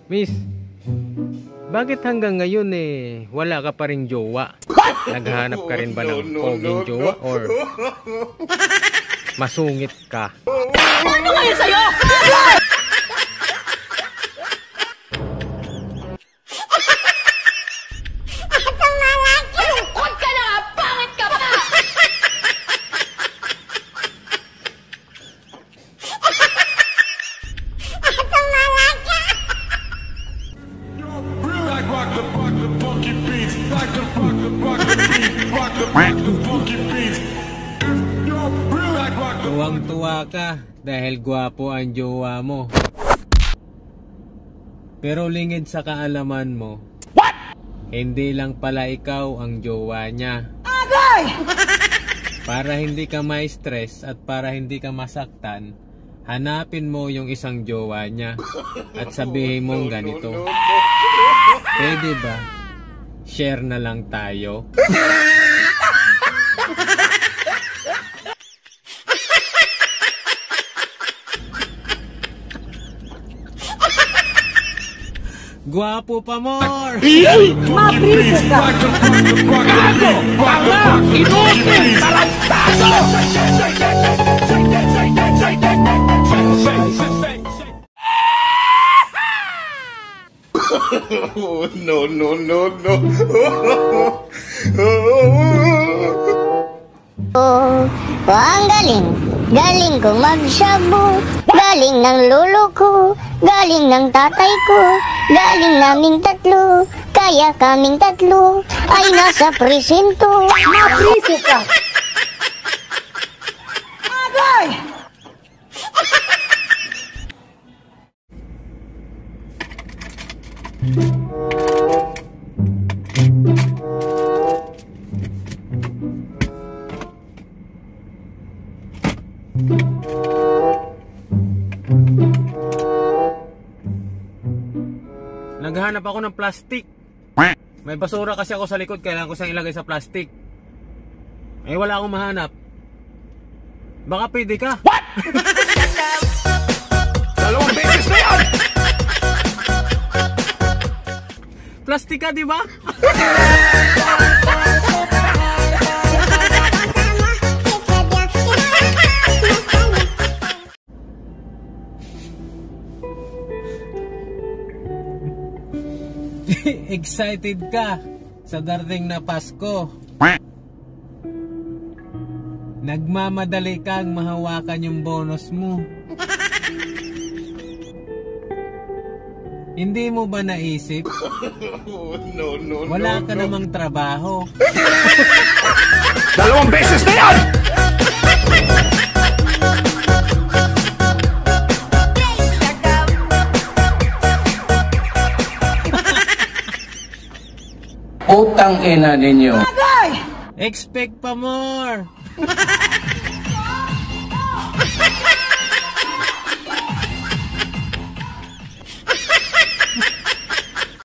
Miss, bakit hanggang ngayon wala ka pa ring jowa? Naghahanap ka rin ba ng poging jowa or masungit ka? Ano ngayon sa'yo? Malungkot ka na nga! Pangit ka pa! Tuwang-tuwa ka dahil gwapo ang jowa mo. Pero lingid sa kaalaman mo, hindi lang pala ikaw ang jowa niya. Agay! Para hindi ka ma-stress at para hindi ka masaktan, hanapin mo yung isang jowa niya at sabihin mong ganito. Pwede ba? Share na lang tayo. Guwapo pa more! Mabriso ka! Gago! Tanga! Inutil! Tarantado! Ang galing, galing kong magshabu, galing ng lolo ko, galing ng tatay ko, galing naming tatlo, kaya kaming tatlo ay nasa presinto. Mabriso ka! Agay! Naghahanap ako ng plastic. May basura kasi ako sa likod, kailangan ko siyang ilagay sa plastic. Wala akong mahanap. Baka pwede ka. What? Dalawang beses na yan! Plastic ka, di ba? Excited ka sa darating na Pasko. Nagmamadali kang mahawakan yung bonus mo. Hindi mo ba naisip? Wala ka namang trabaho. Dalawang beses na yan! Utang ina ninyo. Agay! Expect pa more.